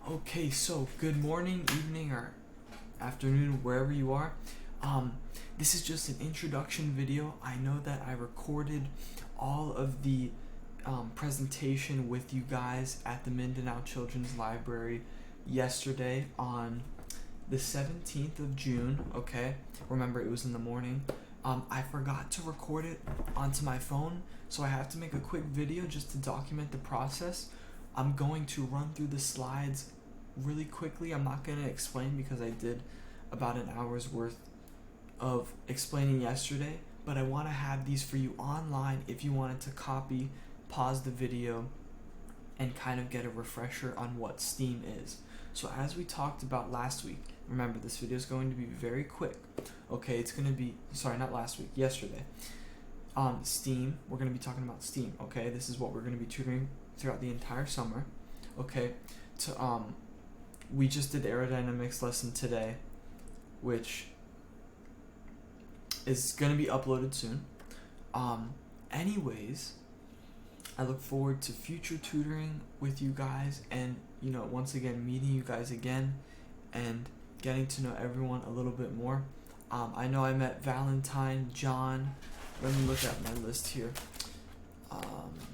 Okay, so good morning, evening, or afternoon, wherever you are. This is just an introduction video. I know that I recorded all of the presentation with you guys at the Mindanao Children's Library yesterday on the 17th of June, okay? Remember, it was in the morning. I forgot to record it onto my phone, so I have to make a quick video just to document the process. I'm going to run through the slides really quickly. I'm not going to explain because I did about an hour's worth of explaining yesterday, but I want to have these for you online if you wanted to copy, pause the video, and kind of get a refresher on what STEAM is. So as we talked about last week, remember this video is going to be very quick. Okay, it's going to be, not last week, yesterday. STEAM, we're going to be talking about STEAM, okay? This is what we're going to be tutoring throughout the entire summer, okay? We just did aerodynamics lesson today, which is going to be uploaded soon. Anyways, I look forward to future tutoring with you guys and, once again, meeting you guys again and getting to know everyone a little bit more. I know I met Valentine, John. Let me look at my list here.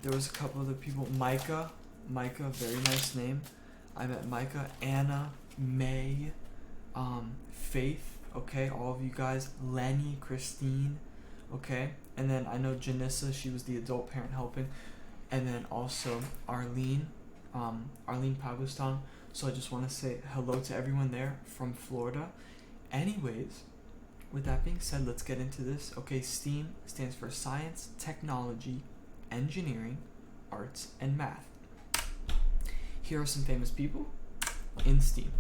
There was a couple other people. Micah, very nice name. I met Micah, Anna, May, Faith, okay, all of you guys. Lenny, Christine, okay. And then I know Janissa, she was the adult parent helping. And then also Arlene Pagustan. So I just want to say hello to everyone there from Florida. Anyways, with that being said, let's get into this. Okay, STEAM stands for Science, Technology, Engineering, Arts, and Math. Here are some famous people in STEAM.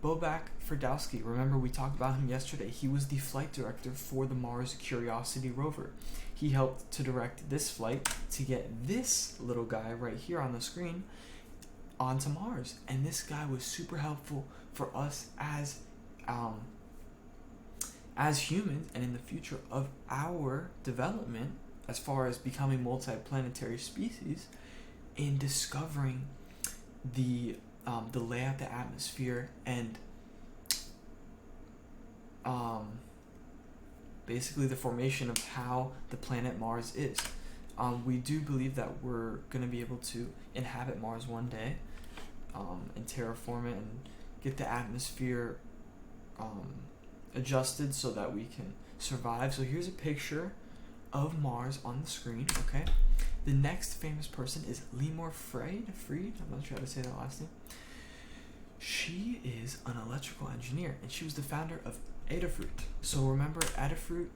Bobak Ferdowski, remember we talked about him yesterday. He was the flight director for the Mars Curiosity rover. He helped to direct this flight to get this little guy right here on the screen onto Mars. And this guy was super helpful for us as humans and in the future of our development as far as becoming multi-planetary species in discovering the layout, the atmosphere, and basically the formation of how the planet Mars is. We do believe that we're going to be able to inhabit Mars one day and terraform it and get the atmosphere adjusted so that we can survive. So here's a picture of Mars on the screen, okay? The next famous person is Lemur Freed, I'm not sure how to say that last name. She is an electrical engineer, and she was the founder of Adafruit. So remember, Adafruit,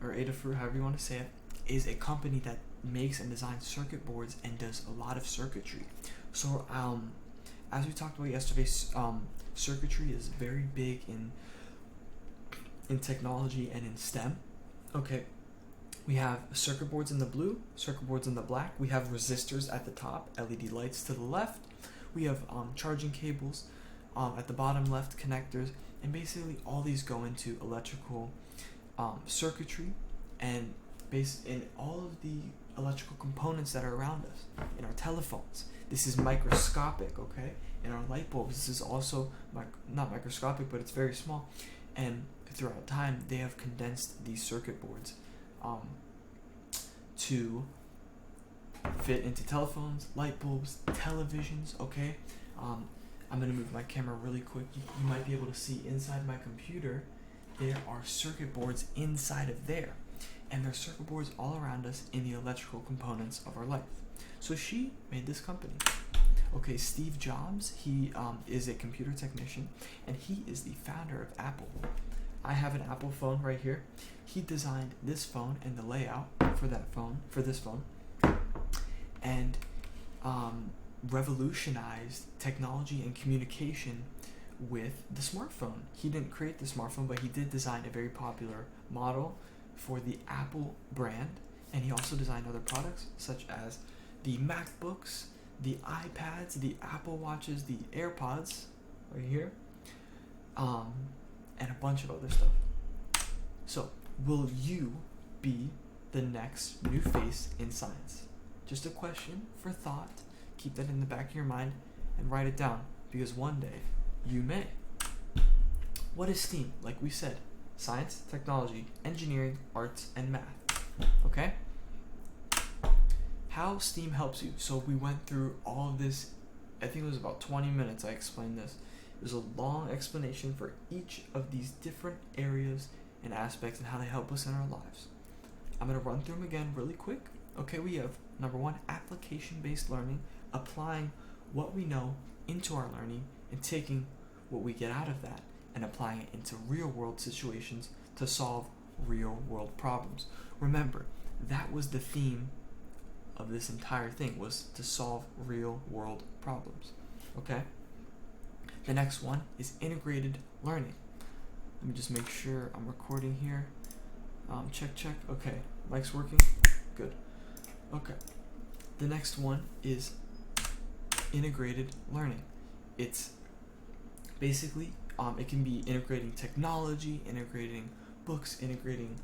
however you want to say it, is a company that makes and designs circuit boards and does a lot of circuitry. So as we talked about yesterday, circuitry is very big in technology and in STEM. Okay, we have circuit boards in the blue, circuit boards in the black. We have resistors at the top, LED lights to the left. We have charging cables at the bottom left, connectors, and basically all these go into electrical circuitry and based in all of the electrical components that are around us. In our telephones, this is microscopic, okay? In our light bulbs, this is also not microscopic, but it's very small. And throughout time, they have condensed these circuit boards to fit into telephones, light bulbs, televisions, okay? I'm going to move my camera really quick. You might be able to see inside my computer, there are circuit boards inside of there. And there are circuit boards all around us in the electrical components of our life. So she made this company. Okay, Steve Jobs, he is a computer technician, and he is the founder of Apple. I have an Apple phone right here. He designed this phone and the layout for this phone, and revolutionized technology and communication with the smartphone. He didn't create the smartphone, but he did design a very popular model for the Apple brand, and he also designed other products such as the MacBooks, the iPads, the Apple Watches, the AirPods right here, and a bunch of other stuff. So, will you be the next new face in science? Just a question for thought. Keep that in the back of your mind and write it down, because one day you may. What is STEAM? Like we said, science, technology, engineering, arts, and math. Okay? How STEAM helps you. So we went through all of this. I think it was about 20 minutes I explained this. It was a long explanation for each of these different areas and aspects and how they help us in our lives. I'm going to run through them again really quick. Okay, we have number 1, application-based learning, applying what we know into our learning and taking what we get out of that and applying it into real-world situations to solve real-world problems. Remember, that was the theme of this entire thing, was to solve real-world problems. Okay? The next one is integrated learning. Let me just make sure I'm recording here. Check. Okay, mic's working. Good. Okay. The next one is integrated learning. It's basically, it can be integrating technology, integrating books, integrating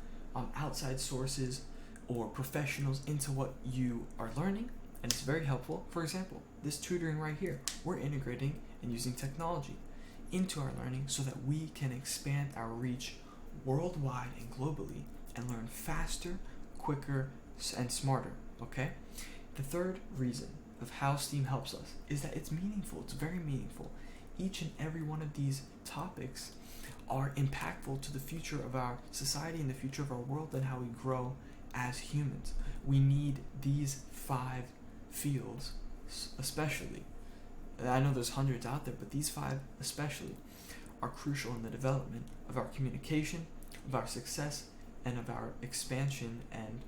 outside sources or professionals into what you are learning, and it's very helpful. For example, this tutoring right here, we're integrating and using technology into our learning so that we can expand our reach worldwide and globally and learn faster, quicker, and smarter. Okay? The third reason of how STEAM helps us is that it's meaningful. It's very meaningful. Each and every one of these topics are impactful to the future of our society and the future of our world and how we grow as humans. We need these 5 fields especially. I know there's hundreds out there, but these 5 especially are crucial in the development of our communication, of our success, and of our expansion and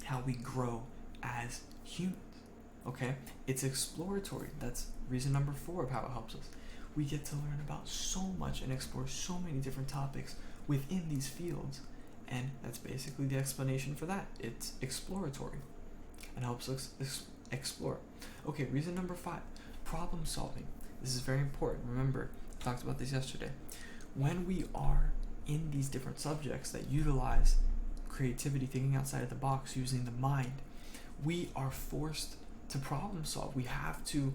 how we grow as humans. Okay? It's exploratory. That's reason number 4 of how it helps us. We get to learn about so much and explore so many different topics within these fields, and that's basically the explanation for that. It's exploratory and helps us explore. Okay, reason number 5, problem solving. This is very important. Remember, I talked about this yesterday. When we are in these different subjects that utilize creativity, thinking outside of the box, using the mind, we are forced to problem solve. We have to,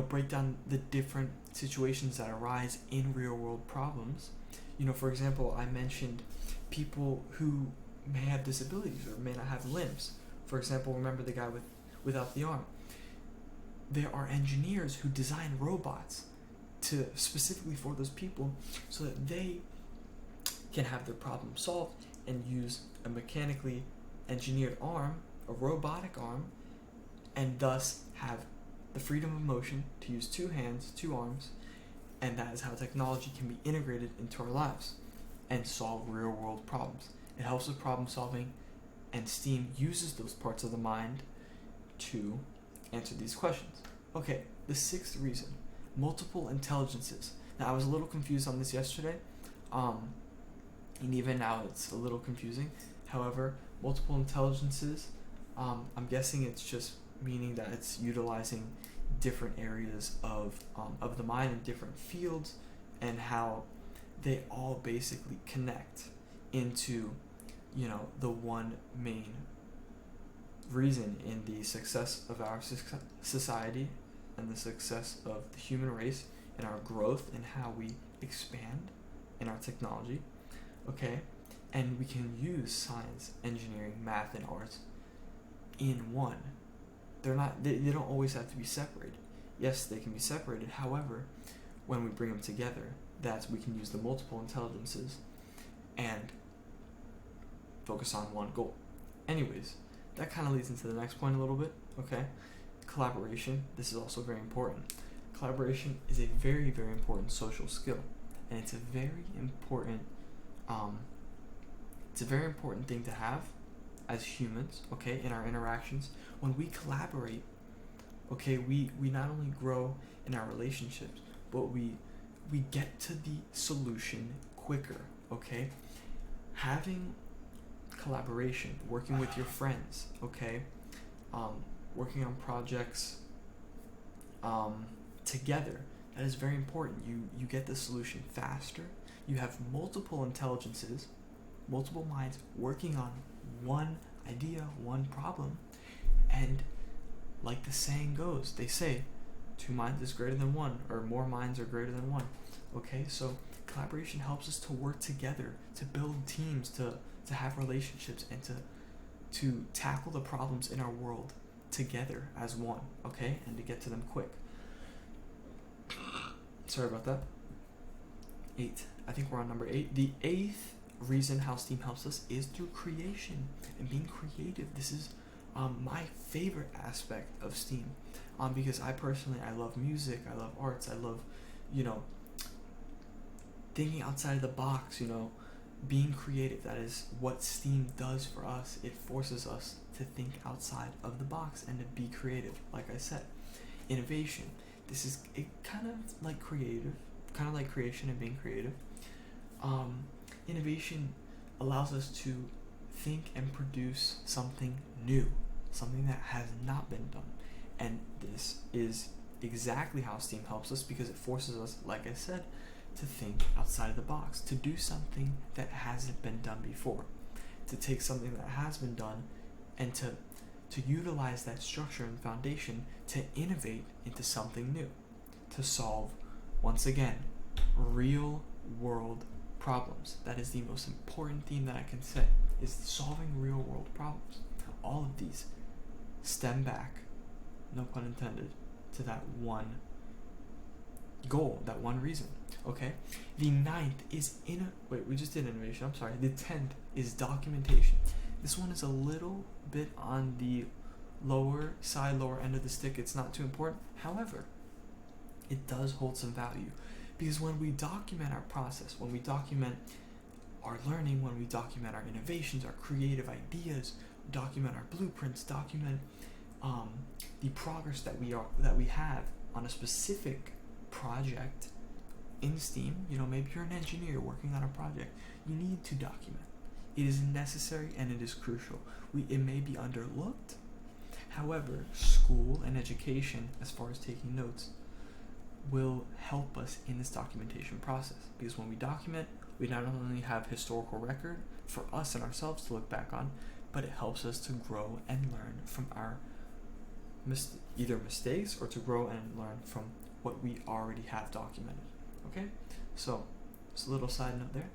break down the different situations that arise in real world problems. For example, I mentioned people who may have disabilities or may not have limbs. For example, remember the guy without the arm. There are engineers who design robots specifically for those people so that they can have their problem solved and use a mechanically engineered arm, a robotic arm, and thus have the freedom of motion to use 2 hands, 2 arms, and that is how technology can be integrated into our lives and solve real world problems. It helps with problem solving, and STEAM uses those parts of the mind to answer these questions. Okay, the 6th reason, multiple intelligences. Now, I was a little confused on this yesterday, and even now it's a little confusing. However, multiple intelligences, I'm guessing it's just meaning that it's utilizing different areas of the mind in different fields and how they all basically connect into, the one main reason in the success of our society and the success of the human race and our growth and how we expand in our technology. Okay? And we can use science, engineering, math, and arts in one. They don't always have to be separated. Yes, they can be separated. However, when we bring them together, we can use the multiple intelligences and focus on one goal. Anyways, that kind of leads into the next point a little bit, okay? Collaboration. This is also very important. Collaboration is a very, very important social skill, and it's a very important thing to have as humans, okay, in our interactions. When we collaborate, okay, we not only grow in our relationships, but we get to the solution quicker, okay? Having collaboration, working with your friends, okay, working on projects together, that is very important. You get the solution faster. You have multiple intelligences, multiple minds working on one idea, one problem, and like the saying goes, they say, 2 minds is greater than 1, or more minds are greater than 1. Okay, so collaboration helps us to work together, to build teams, to have relationships, and to tackle the problems in our world together as one, okay, and to get to them quick. Sorry about that. 8. I think we're on number 8. The 8th reason how STEAM helps us is through creation and being creative. This is my favorite aspect of STEAM, because I love music, I love arts, I love, thinking outside of the box, being creative. That is what STEAM does for us. It forces us to think outside of the box and to be creative. Like I said, innovation. This is kind of like creation and being creative. Innovation allows us to think and produce something new, something that has not been done. And this is exactly how STEAM helps us, because it forces us, like I said, to think outside of the box, to do something that hasn't been done before, to take something that has been done and to utilize that structure and foundation to innovate into something new, to solve, once again, real world problems. That is the most important theme that I can say, is solving real world problems. All of these stem back, no pun intended, to that one goal, that one reason. Okay, the 9th is we just did innovation, I'm sorry. The 10th is documentation. This one is a little bit on the lower end of the stick. It's not too important. However, it does hold some value, because when we document our process, when we document our learning, when we document our innovations, our creative ideas, document our blueprints, document the progress that we have on a specific project in STEAM. Maybe you're an engineer working on a project. You need to document. It is necessary and it is crucial. It may be underlooked. However, school and education, as far as taking notes, will help us in this documentation process, because when we document, we not only have historical record for us and ourselves to look back on, but it helps us to grow and learn from our either mistakes, or to grow and learn from what we already have documented. Okay, so just a little side note there.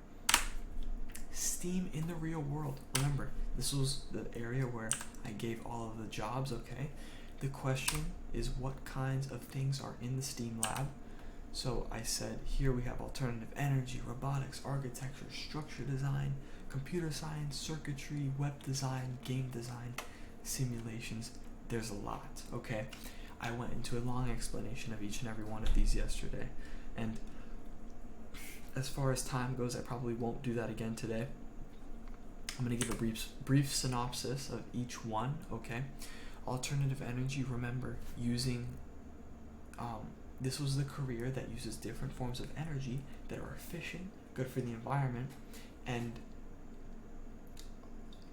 STEAM in the real world. Remember, this was the area where I gave all of the jobs. Okay, the question is, what kinds of things are in the STEAM lab? So I said here we have alternative energy, robotics, architecture, structure design, computer science, circuitry, web design, game design, simulations. There's a lot. Okay, I went into a long explanation of each and every one of these yesterday, and as far as time goes, I probably won't do that again today. I'm going to give a brief synopsis of each one. Okay, alternative energy. Remember, using this was the career that uses different forms of energy that are efficient, good for the environment, and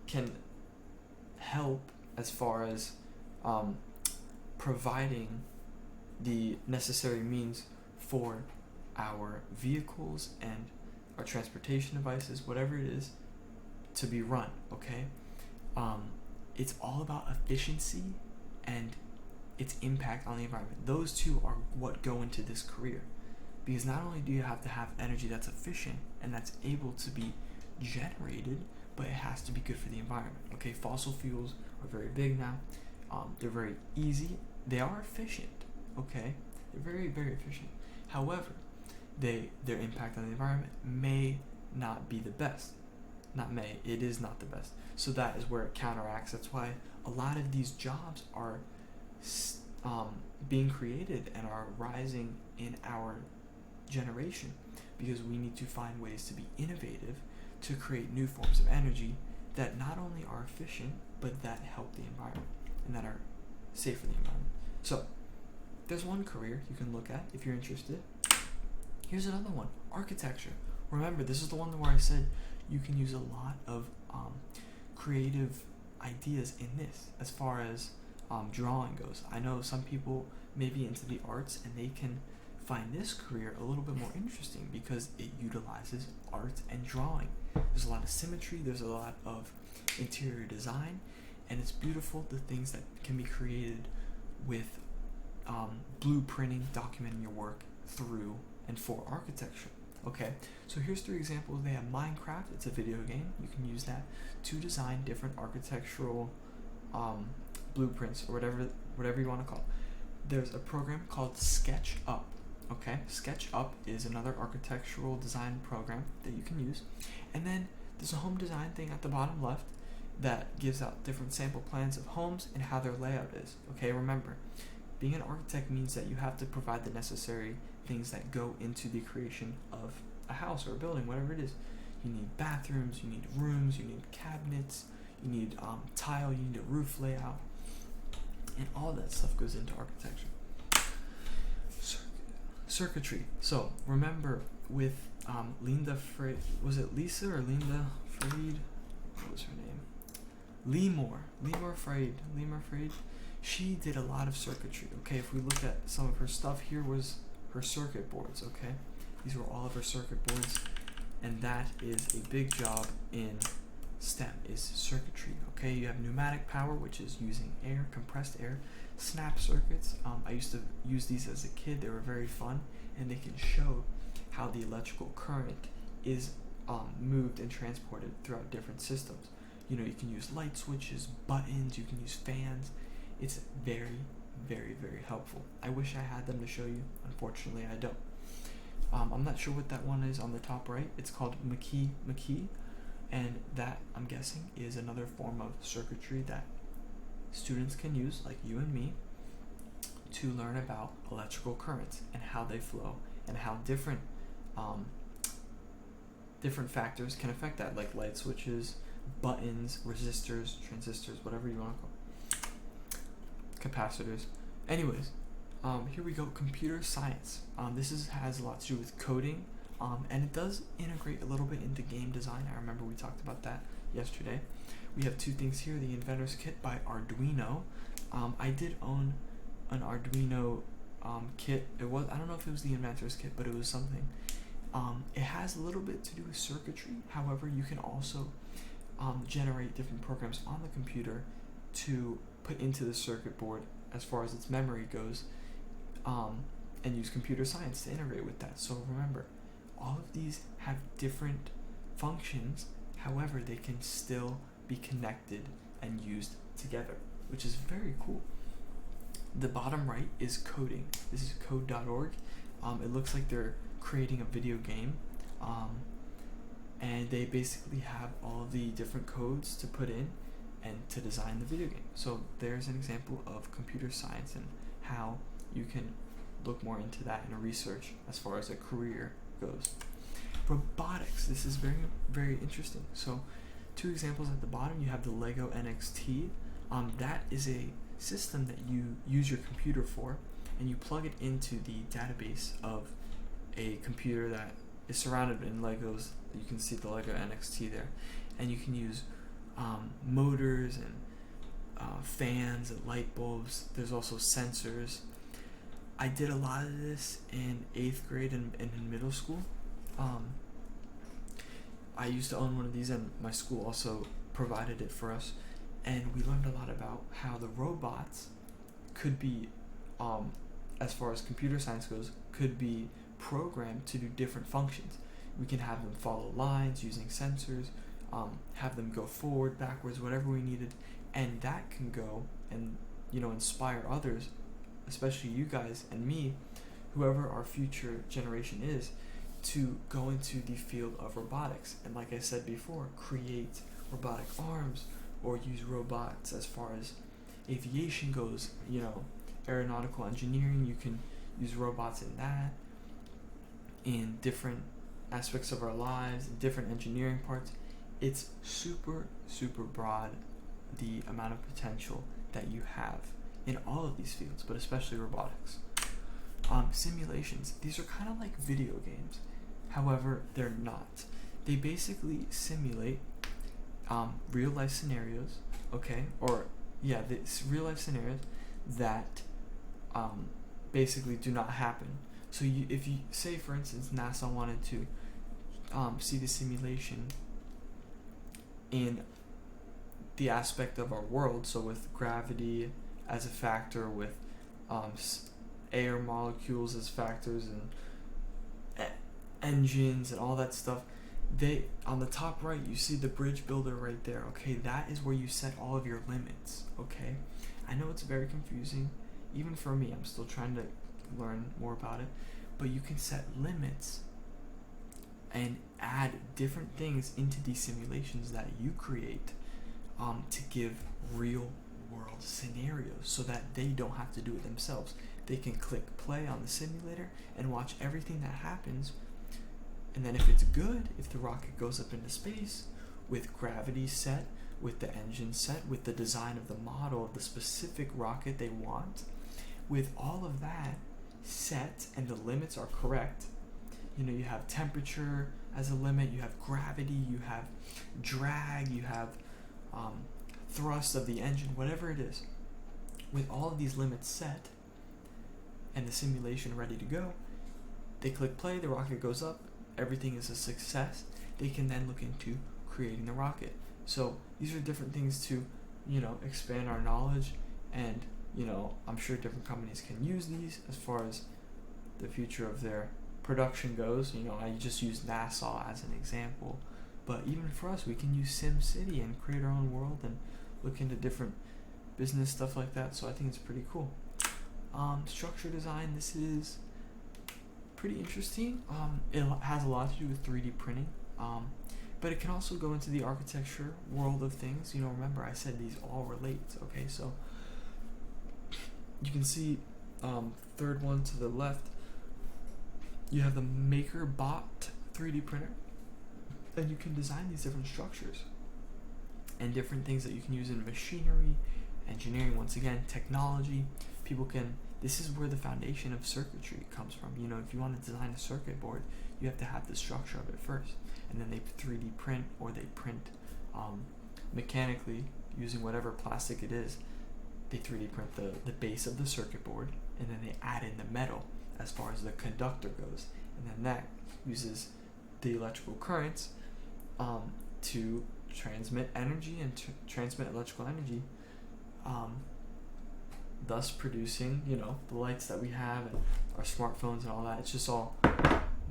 can help as far as providing the necessary means for our vehicles and our transportation devices, whatever it is, to be run. Okay, it's all about efficiency and its impact on the environment. Those two are what go into this career, because not only do you have to have energy that's efficient and that's able to be generated, but it has to be good for the environment. Okay, fossil fuels are very big now. They're very easy. They are efficient. Okay, they're very, very efficient. However, their impact on the environment may not be the best. It is not the best. So that is where it counteracts. That's why a lot of these jobs are being created and are rising in our generation, because we need to find ways to be innovative, to create new forms of energy that not only are efficient, but that help the environment and that are safe for the environment. So there's one career you can look at if you're interested. Here's another one, architecture. Remember, this is the one where I said you can use a lot of creative ideas in this as far as drawing goes. I know some people may be into the arts and they can find this career a little bit more interesting because it utilizes art and drawing. There's a lot of symmetry, there's a lot of interior design, and it's beautiful, the things that can be created with blueprinting, documenting your work through and for architecture. Okay, so here's 3 examples. They have Minecraft. It's a video game. You can use that to design different architectural blueprints or whatever you want to call it. There's a program called SketchUp. Okay, SketchUp is another architectural design program that you can use. And then there's a home design thing at the bottom left that gives out different sample plans of homes and how their layout is. Okay, remember, being an architect means that you have to provide the necessary things that go into the creation of a house or a building, whatever it is. You need bathrooms, you need rooms, you need cabinets, you need tile, you need a roof layout, and all that stuff goes into architecture. Circuitry. So remember with Linda Freed, was it Lisa or Linda Freed? What was her name? Lemur Freed. She did a lot of circuitry. Okay, if we look at some of her stuff, here was her circuit boards. Okay, these were all of her circuit boards, and that is a big job in STEM, is circuitry. Okay, you have pneumatic power, which is using air, compressed air. Snap circuits. I used to use these as a kid. They were very fun, and they can show how the electrical current is moved and transported throughout different systems. You know, you can use light switches, buttons, you can use fans. It's very, very, very helpful. I wish I had them to show you. Unfortunately, I don't. I'm not sure what that one is on the top right. It's called McKee, and that, I'm guessing, is another form of circuitry that students can use, like you and me, to learn about electrical currents and how they flow and how different factors can affect that, like light switches, buttons, resistors, transistors, whatever you want to call it. Capacitors. Anyways, here we go. Computer science. This has a lot to do with coding, and it does integrate a little bit into game design. I remember we talked about that yesterday. We have 2 things here. The Inventor's Kit by Arduino. I did own an Arduino kit. I don't know if it was the Inventor's Kit, but it was something. It has a little bit to do with circuitry. However, you can also generate different programs on the computer to put into the circuit board as far as its memory goes, and use computer science to integrate with that. So remember, all of these have different functions. However, they can still be connected and used together, which is very cool. The bottom right is coding. This is code.org. It looks like they're creating a video game, and they basically have all the different codes to put in and to design the video game. So there's an example of computer science and how you can look more into that in a research as far as a career goes. Robotics. This is very, very interesting. So 2 examples at the bottom. You have the Lego NXT. That is a system that you use your computer for, and you plug it into the database of a computer that is surrounded in Legos. You can see the Lego NXT there, and you can use motors and fans and light bulbs. There's also sensors. I did a lot of this in 8th grade and in middle school. I used to own one of these, and my school also provided it for us, and we learned a lot about how the robots could be, as far as computer science goes, could be programmed to do different functions. We can have them follow lines using sensors, have them go forward, backwards, whatever we needed, and that can go and inspire others, especially you guys and me, whoever our future generation is, to go into the field of robotics. And like I said before, create robotic arms or use robots as far as aviation goes, aeronautical engineering. You can use robots in that, in different aspects of our lives, in different engineering parts. It's super, super broad, the amount of potential that you have in all of these fields, but especially robotics. Simulations. These are kind of like video games. However, they're not. They basically simulate real life scenarios, okay? Real life scenarios that basically do not happen. So if you say, for instance, NASA wanted to see the simulation in the aspect of our world, so with gravity as a factor, with air molecules as factors and engines and all that stuff. They, on the top right, you see the bridge builder right there. Okay, that is where you set all of your limits. Okay, I know it's very confusing, even for me. I'm still trying to learn more about it, but you can set limits and add different things into these simulations that you create to give real world scenarios so that they don't have to do it themselves. They can click play on the simulator and watch everything that happens, and then if it's good, if the rocket goes up into space with gravity set, with the engine set, with the design of the model of the specific rocket they want, with all of that set and the limits are correct, you have temperature as a limit, you have gravity, you have drag, you have thrust of the engine, whatever it is. With all of these limits set and the simulation ready to go, they click play, the rocket goes up, everything is a success. They can then look into creating the rocket. So these are different things to, expand our knowledge, and, I'm sure different companies can use these as far as the future of their production goes. I just use NASA as an example, but even for us, we can use SimCity and create our own world and look into different business stuff like that. So I think it's pretty cool. Structure design, this is pretty interesting. It has a lot to do with 3D printing, but it can also go into the architecture world of things. Remember I said these all relate. Okay, so you can see third one to the left, you have the MakerBot 3D printer, and you can design these different structures and different things that you can use in machinery, engineering, once again, technology. This is where the foundation of circuitry comes from. If you want to design a circuit board, you have to have the structure of it first, and then they 3D print, or they print mechanically using whatever plastic it is. They 3D print the base of the circuit board, and then they add in the metal as far as the conductor goes, and then that uses the electrical currents to transmit energy and transmit electrical energy, thus producing the lights that we have and our smartphones and all that. It's just all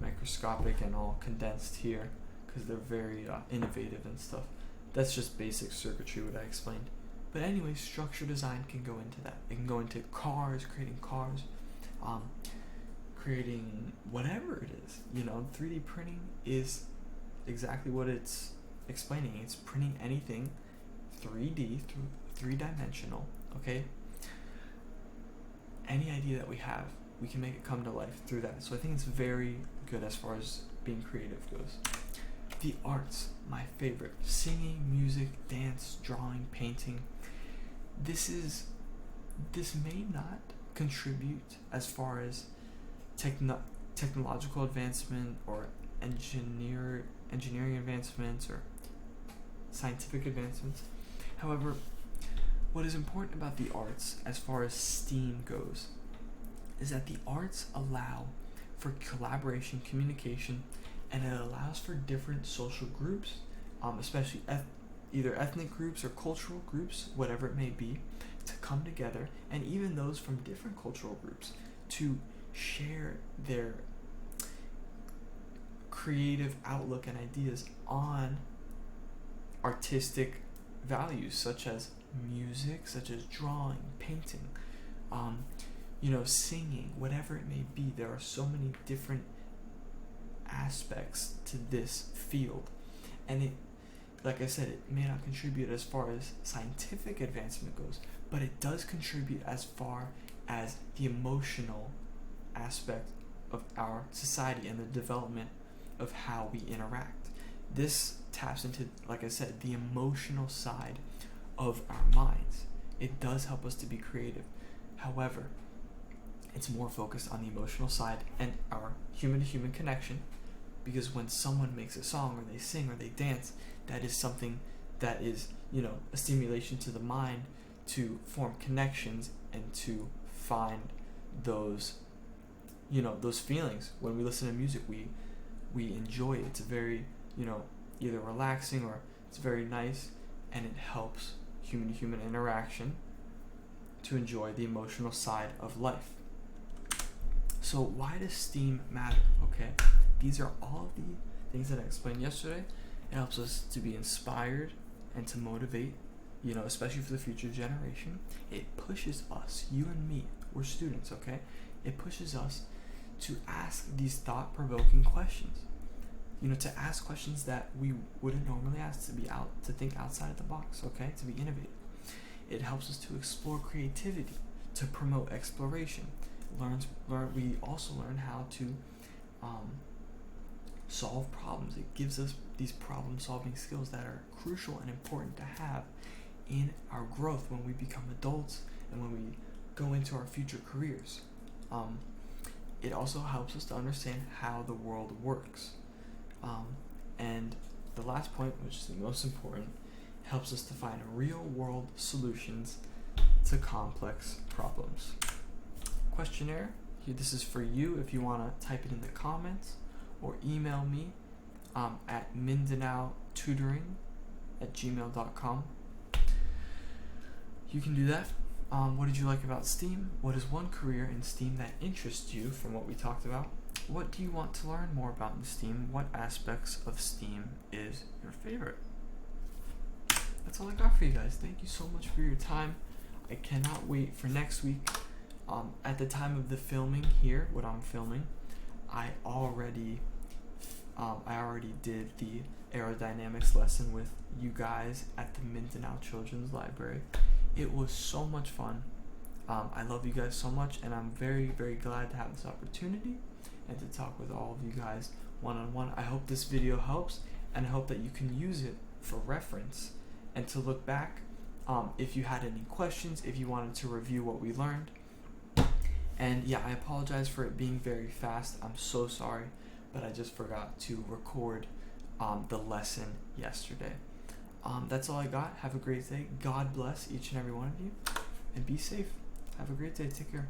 microscopic and all condensed here because they're very innovative and stuff. That's just basic circuitry, what I explained. But anyway, structure design can go into that. It can go into cars, creating cars, creating whatever it is. 3D printing is exactly what it's explaining. It's printing anything 3D, three-dimensional, okay? Any idea that we have, we can make it come to life through that. So I think it's very good as far as being creative goes. The arts, my favorite. Singing, music, dance, drawing, painting. This may not contribute as far as technological advancement or engineering advancements or scientific advancements. However, what is important about the arts as far as STEAM goes is that the arts allow for collaboration, communication, and it allows for different social groups, especially either ethnic groups or cultural groups, whatever it may be, to come together, and even those from different cultural groups to share their creative outlook and ideas on artistic values such as music, such as drawing, painting, singing, whatever it may be. There are so many different aspects to this field, and it, like I said, it may not contribute as far as scientific advancement goes, but it does contribute as far as the emotional aspect of our society and the development of how we interact. This taps into, like I said, the emotional side of our minds. It does help us to be creative. However, it's more focused on the emotional side and our human-to-human connection, because when someone makes a song or they sing or they dance, that is something that is, a stimulation to the mind to form connections and to find those, those feelings. When we listen to music, we enjoy it. It's very, either relaxing or it's very nice, and it helps human-to-human interaction to enjoy the emotional side of life. So why does STEAM matter? Okay, these are all of the things that I explained yesterday. It helps us to be inspired and to motivate, especially for the future generation. It pushes us, you and me, we're students, okay? It pushes us to ask these thought-provoking questions. To ask questions that we wouldn't normally ask, to think outside of the box, okay? To be innovative. It helps us to explore creativity, to promote exploration. We also learn how to solve problems. It gives us these problem-solving skills that are crucial and important to have in our growth when we become adults and when we go into our future careers. It also helps us to understand how the world works. And the last point, which is the most important, helps us to find real-world solutions to complex problems. Questionnaire, this is for you if you want to type it in the comments or email me at mindanaotutoring@gmail.com. You can do that. What did you like about STEAM? What is one career in STEAM that interests you from what we talked about? What do you want to learn more about in STEAM? What aspects of STEAM is your favorite? That's all I got for you guys. Thank you so much for your time. I cannot wait for next week. At the time of the filming here, what I'm filming, I already did the aerodynamics lesson with you guys at the Mindanao Children's Library. It was so much fun. I love you guys so much, and I'm very, very glad to have this opportunity and to talk with all of you guys one-on-one. I hope this video helps, and I hope that you can use it for reference and to look back if you had any questions, if you wanted to review what we learned. And yeah, I apologize for it being very fast. I'm so sorry, but I just forgot to record the lesson yesterday. That's all I got. Have a great day. God bless each and every one of you, and be safe. Have a great day. Take care.